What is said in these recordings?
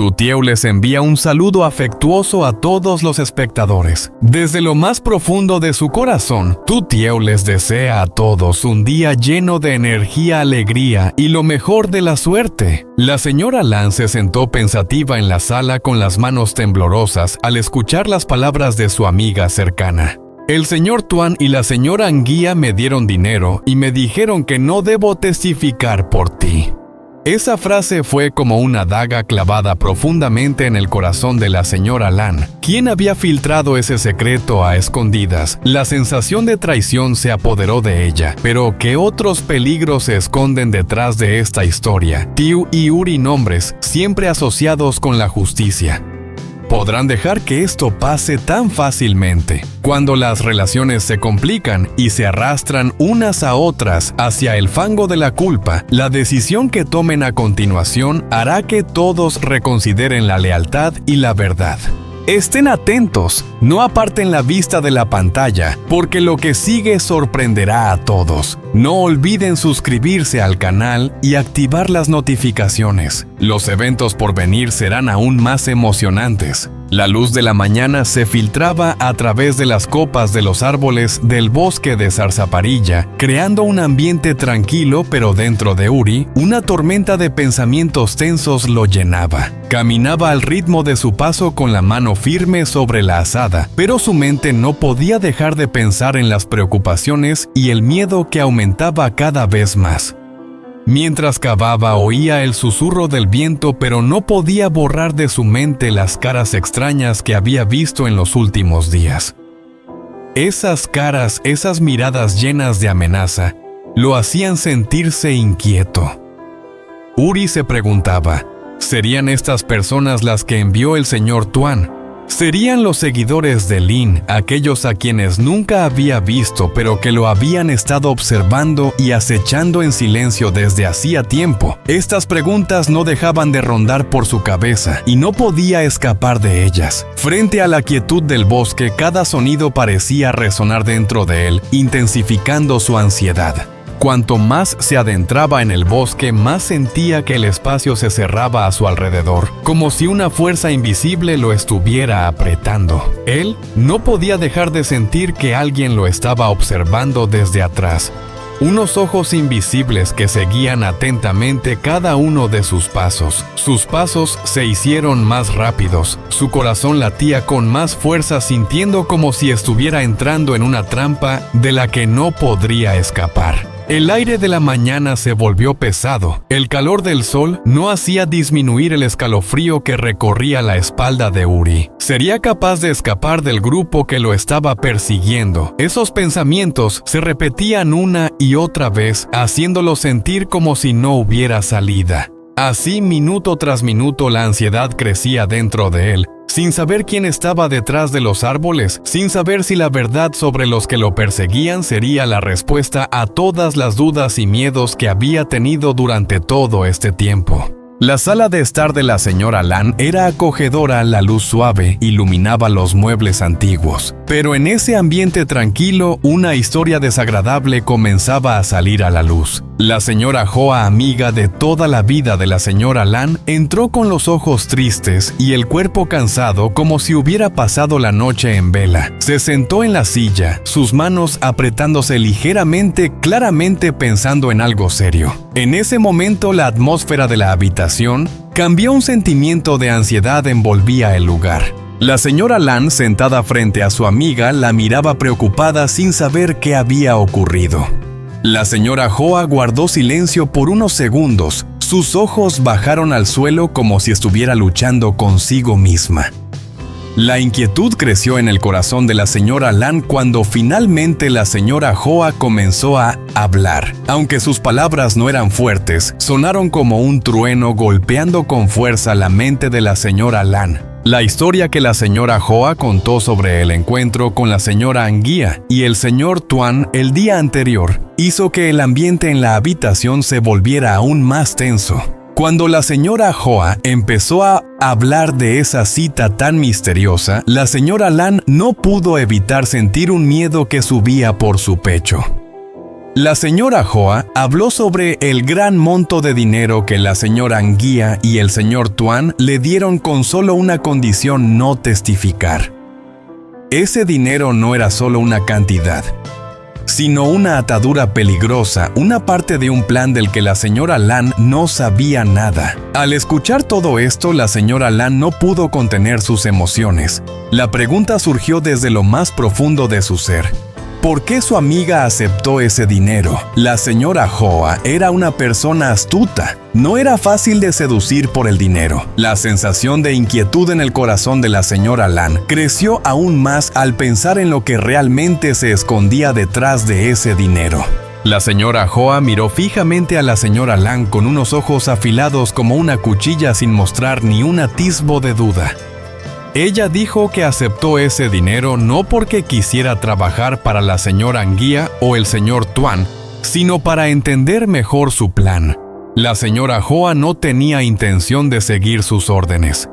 Tutieu les envía un saludo afectuoso a todos los espectadores. Desde lo más profundo de su corazón, Tutieu les desea a todos un día lleno de energía, alegría y lo mejor de la suerte. La señora Lan se sentó pensativa en la sala con las manos temblorosas al escuchar las palabras de su amiga cercana. El señor Tuan y la señora Anguía me dieron dinero y me dijeron que no debo testificar por ti. Esa frase fue como una daga clavada profundamente en el corazón de la señora Lan. ¿Quién había filtrado ese secreto a escondidas? La sensación de traición se apoderó de ella. Pero ¿qué otros peligros se esconden detrás de esta historia? Tiu y Uri, nombres siempre asociados con la justicia. Podrán dejar que esto pase tan fácilmente. Cuando las relaciones se complican y se arrastran unas a otras hacia el fango de la culpa, la decisión que tomen a continuación hará que todos reconsideren la lealtad y la verdad. Estén atentos, no aparten la vista de la pantalla, porque lo que sigue sorprenderá a todos. No olviden suscribirse al canal y activar las notificaciones. Los eventos por venir serán aún más emocionantes. La luz de la mañana se filtraba a través de las copas de los árboles del bosque de zarzaparilla, creando un ambiente tranquilo, pero dentro de Uri, una tormenta de pensamientos tensos lo llenaba. Caminaba al ritmo de su paso con la mano firme sobre la azada, pero su mente no podía dejar de pensar en las preocupaciones y el miedo que aumentaba cada vez más. Mientras cavaba oía el susurro del viento, pero no podía borrar de su mente las caras extrañas que había visto en los últimos días. Esas caras, esas miradas llenas de amenaza, lo hacían sentirse inquieto. Uri se preguntaba, ¿serían estas personas las que envió el señor Tuan? ¿Serían los seguidores de Lin, aquellos a quienes nunca había visto pero que lo habían estado observando y acechando en silencio desde hacía tiempo? Estas preguntas no dejaban de rondar por su cabeza y no podía escapar de ellas. Frente a la quietud del bosque, cada sonido parecía resonar dentro de él, intensificando su ansiedad. Cuanto más se adentraba en el bosque, más sentía que el espacio se cerraba a su alrededor, como si una fuerza invisible lo estuviera apretando. Él no podía dejar de sentir que alguien lo estaba observando desde atrás. Unos ojos invisibles que seguían atentamente cada uno de sus pasos. Sus pasos se hicieron más rápidos. Su corazón latía con más fuerza, sintiendo como si estuviera entrando en una trampa de la que no podría escapar. El aire de la mañana se volvió pesado. El calor del sol no hacía disminuir el escalofrío que recorría la espalda de Uri. ¿Sería capaz de escapar del grupo que lo estaba persiguiendo? Esos pensamientos se repetían una y otra vez, haciéndolo sentir como si no hubiera salida. Así, minuto tras minuto, la ansiedad crecía dentro de él. Sin saber quién estaba detrás de los árboles, sin saber si la verdad sobre los que lo perseguían sería la respuesta a todas las dudas y miedos que había tenido durante todo este tiempo. La sala de estar de la señora Lan era acogedora, la luz suave iluminaba los muebles antiguos. Pero en ese ambiente tranquilo, una historia desagradable comenzaba a salir a la luz. La señora Hoa, amiga de toda la vida de la señora Lan, entró con los ojos tristes y el cuerpo cansado, como si hubiera pasado la noche en vela. Se sentó en la silla, sus manos apretándose ligeramente, claramente pensando en algo serio. En ese momento, la atmósfera de la habitación cambió. Un sentimiento de ansiedad envolvía el lugar. La señora Lan, sentada frente a su amiga, la miraba preocupada sin saber qué había ocurrido. La señora Hoa guardó silencio por unos segundos. Sus ojos bajaron al suelo como si estuviera luchando consigo misma. La inquietud creció en el corazón de la señora Lan cuando finalmente la señora Hoa comenzó a hablar. Aunque sus palabras no eran fuertes, sonaron como un trueno golpeando con fuerza la mente de la señora Lan. La historia que la señora Hoa contó sobre el encuentro con la señora Anguía y el señor Tuan el día anterior hizo que el ambiente en la habitación se volviera aún más tenso. Cuando la señora Hoa empezó a hablar de esa cita tan misteriosa, la señora Lan no pudo evitar sentir un miedo que subía por su pecho. La señora Hoa habló sobre el gran monto de dinero que la señora Anguía y el señor Tuan le dieron con solo una condición: no testificar. Ese dinero no era solo una cantidad, sino una atadura peligrosa, una parte de un plan del que la señora Lan no sabía nada. Al escuchar todo esto, la señora Lan no pudo contener sus emociones. La pregunta surgió desde lo más profundo de su ser: ¿por qué su amiga aceptó ese dinero? La señora Hoa era una persona astuta. No era fácil de seducir por el dinero. La sensación de inquietud en el corazón de la señora Lan creció aún más al pensar en lo que realmente se escondía detrás de ese dinero. La señora Hoa miró fijamente a la señora Lan con unos ojos afilados como una cuchilla, sin mostrar ni un atisbo de duda. Ella dijo que aceptó ese dinero no porque quisiera trabajar para la señora Anguía o el señor Tuan, sino para entender mejor su plan. La señora Hoa no tenía intención de seguir sus órdenes.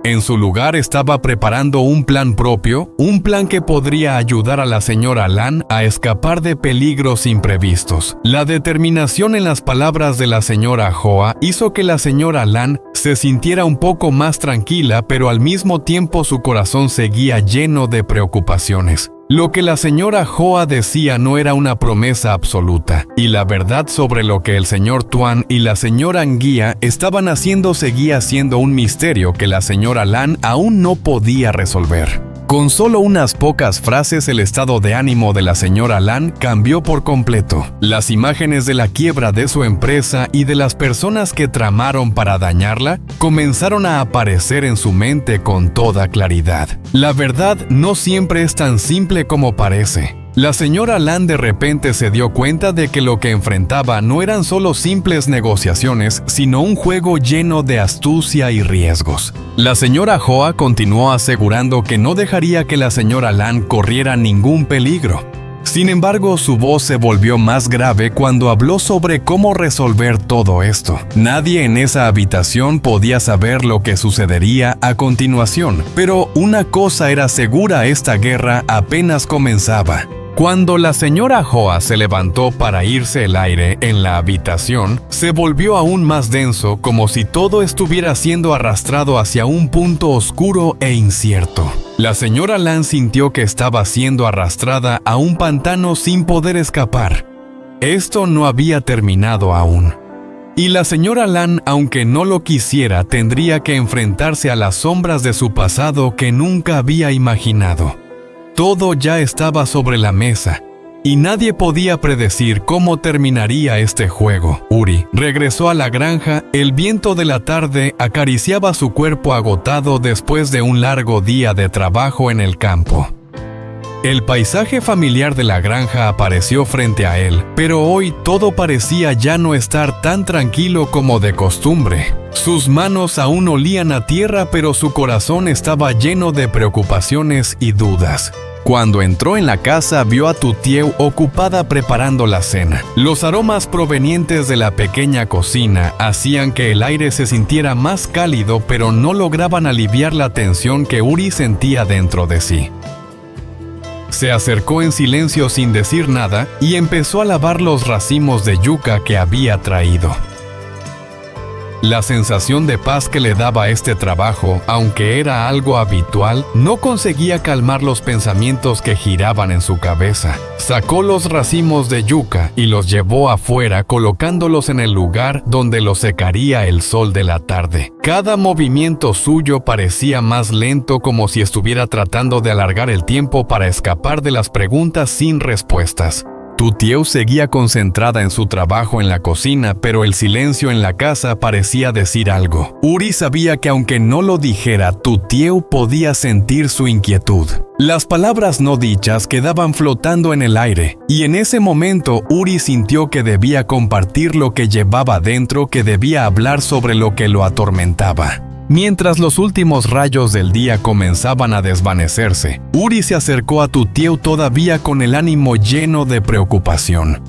En su lugar estaba preparando un plan propio, un plan que podría ayudar a la señora Lan a escapar de peligros imprevistos. La determinación en las palabras de la señora Hoa hizo que la señora Lan se sintiera un poco más tranquila, pero al mismo tiempo su corazón seguía lleno de preocupaciones. Lo que la señora Hoa decía no era una promesa absoluta, y la verdad sobre lo que el señor Tuan y la señora Anguía estaban haciendo seguía siendo un misterio que la señora Lan aún no podía resolver. Con solo unas pocas frases, el estado de ánimo de la señora Lan cambió por completo. Las imágenes de la quiebra de su empresa y de las personas que tramaron para dañarla comenzaron a aparecer en su mente con toda claridad. La verdad no siempre es tan simple como parece. La señora Lan de repente se dio cuenta de que lo que enfrentaba no eran solo simples negociaciones, sino un juego lleno de astucia y riesgos. La señora Hoa continuó asegurando que no dejaría que la señora Lan corriera ningún peligro. Sin embargo, su voz se volvió más grave cuando habló sobre cómo resolver todo esto. Nadie en esa habitación podía saber lo que sucedería a continuación, pero una cosa era segura: esta guerra apenas comenzaba. Cuando la señora Hoa se levantó para irse, el aire en la habitación se volvió aún más denso, como si todo estuviera siendo arrastrado hacia un punto oscuro e incierto. La señora Lan sintió que estaba siendo arrastrada a un pantano sin poder escapar. Esto no había terminado aún. Y la señora Lan, aunque no lo quisiera, tendría que enfrentarse a las sombras de su pasado que nunca había imaginado. Todo ya estaba sobre la mesa, y nadie podía predecir cómo terminaría este juego. Uri regresó a la granja. El viento de la tarde acariciaba su cuerpo agotado después de un largo día de trabajo en el campo. El paisaje familiar de la granja apareció frente a él, pero hoy todo parecía ya no estar tan tranquilo como de costumbre. Sus manos aún olían a tierra, pero su corazón estaba lleno de preocupaciones y dudas. Cuando entró en la casa, vio a Tutieu ocupada preparando la cena. Los aromas provenientes de la pequeña cocina hacían que el aire se sintiera más cálido, pero no lograban aliviar la tensión que Uri sentía dentro de sí. Se acercó en silencio sin decir nada y empezó a lavar los racimos de yuca que había traído. La sensación de paz que le daba este trabajo, aunque era algo habitual, no conseguía calmar los pensamientos que giraban en su cabeza. Sacó los racimos de yuca y los llevó afuera, colocándolos en el lugar donde los secaría el sol de la tarde. Cada movimiento suyo parecía más lento, como si estuviera tratando de alargar el tiempo para escapar de las preguntas sin respuestas. Tutieu seguía concentrada en su trabajo en la cocina, pero el silencio en la casa parecía decir algo. Uri sabía que aunque no lo dijera, Tutieu podía sentir su inquietud. Las palabras no dichas quedaban flotando en el aire, y en ese momento Uri sintió que debía compartir lo que llevaba dentro, que debía hablar sobre lo que lo atormentaba. Mientras los últimos rayos del día comenzaban a desvanecerse, Uri se acercó a Tutieu todavía con el ánimo lleno de preocupación.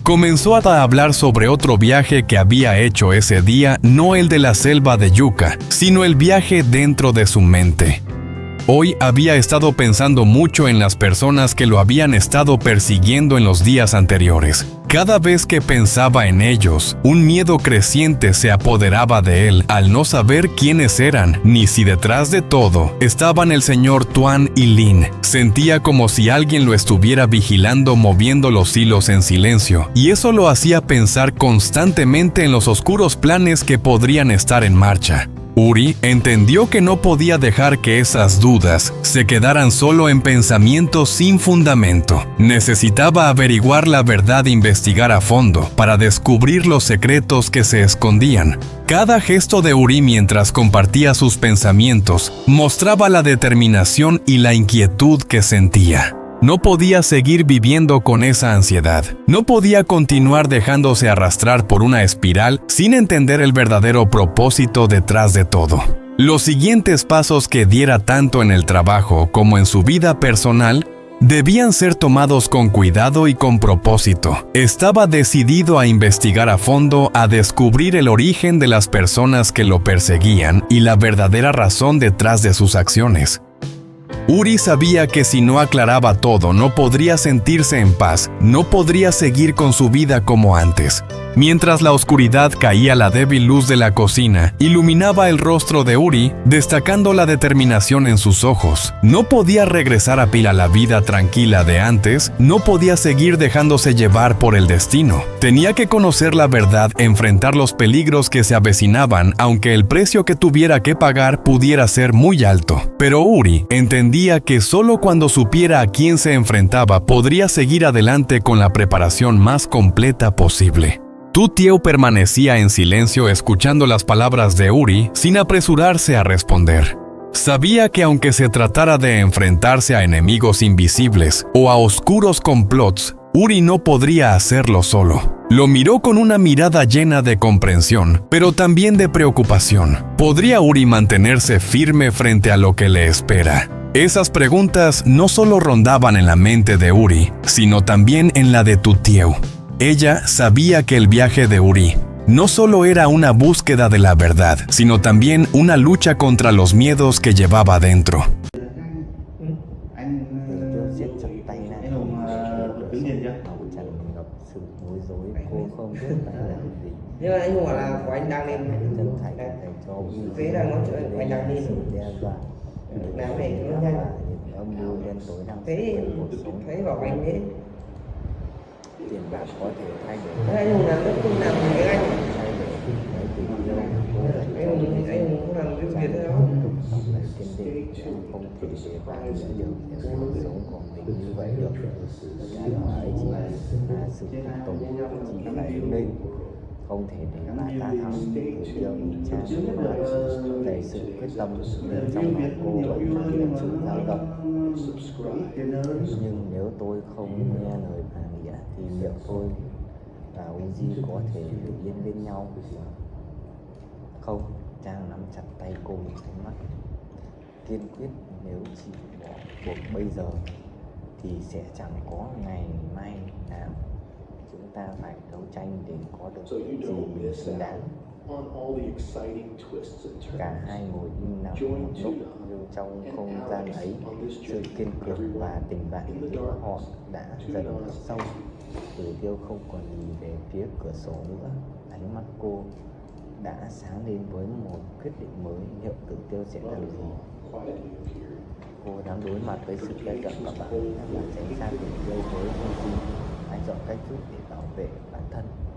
Comenzó a hablar sobre otro viaje que había hecho ese día, no el de la selva de yuca, sino el viaje dentro de su mente. Hoy había estado pensando mucho en las personas que lo habían estado persiguiendo en los días anteriores. Cada vez que pensaba en ellos, un miedo creciente se apoderaba de él al no saber quiénes eran, ni si detrás de todo estaban el señor Tuan y Lin. Sentía como si alguien lo estuviera vigilando moviendo los hilos en silencio, y eso lo hacía pensar constantemente en los oscuros planes que podrían estar en marcha. Uri entendió que no podía dejar que esas dudas se quedaran solo en pensamientos sin fundamento. Necesitaba averiguar la verdad e investigar a fondo para descubrir los secretos que se escondían. Cada gesto de Uri mientras compartía sus pensamientos mostraba la determinación y la inquietud que sentía. No podía seguir viviendo con esa ansiedad. No podía continuar dejándose arrastrar por una espiral sin entender el verdadero propósito detrás de todo. Los siguientes pasos que diera tanto en el trabajo como en su vida personal debían ser tomados con cuidado y con propósito. Estaba decidido a investigar a fondo, a descubrir el origen de las personas que lo perseguían y la verdadera razón detrás de sus acciones. Uri sabía que si no aclaraba todo, no podría sentirse en paz, no podría seguir con su vida como antes. Mientras la oscuridad caía, la débil luz de la cocina iluminaba el rostro de Uri, destacando la determinación en sus ojos. No podía regresar a la vida tranquila de antes, no podía seguir dejándose llevar por el destino. Tenía que conocer la verdad, enfrentar los peligros que se avecinaban, aunque el precio que tuviera que pagar pudiera ser muy alto. Pero Uri entendía que solo cuando supiera a quién se enfrentaba podría seguir adelante con la preparación más completa posible. Tu Tieu permanecía en silencio escuchando las palabras de Uri sin apresurarse a responder. Sabía que aunque se tratara de enfrentarse a enemigos invisibles o a oscuros complots, Uri no podría hacerlo solo. Lo miró con una mirada llena de comprensión, pero también de preocupación. ¿Podría Uri mantenerse firme frente a lo que le espera? Esas preguntas no solo rondaban en la mente de Uri, sino también en la de Tu Tieu. Ella sabía que el viaje de Uri no solo era una búsqueda de la verdad, sino también una lucha contra los miedos que llevaba dentro. Nhưng mà anh Hùng bảo là của anh đang lên phía đang nói chuyện của anh đang lên làm này cho nó nhanh thấy bảo anh ấy tiền bạc có thể thay đổi. thế anh Hùng làm rất không làm gì với anh Thay đổi lấy tình yêu anh Hùng không làm cái việc đó là kiên định, không thể để bạn nữa được cuộc sống của mình như vậy được. Cái đó ấy chỉ là sự tiếp tục, chỉ phải lên, không thể để lại ta thắng. Từ yêu nhìn trang đầy sự quyết tâm bên trong lòng cô vẫn thực hiện sự dao động. Nhưng nếu tôi không nghe lời bà Nghĩa thì liệu tôi và Uzi có thể bình yên bên nhau? Không, Trang nắm chặt tay cô một ánh mắt kiên quyết. Nếu chỉ bỏ cuộc bây giờ thì sẽ chẳng có ngày mai nào. Chúng ta phải đấu tranh để có được gì mình xứng đáng. Cả hai ngồi im lặng một lúc, nhưng trong không gian ấy, sự kiên cường và tình bạn giữa họ đã dần khắc sâu. Từ Tiêu không còn nhìn về phía cửa sổ nữa, ánh mắt cô đã sáng lên với một quyết định mới. Liệu Tử Tiêu sẽ làm gì? Cô dám đối mặt với sự đe dọa của bạn và tránh xa Tử Tiêu với Uzi. Hãy chọn cách giúp để bảo vệ bản thân.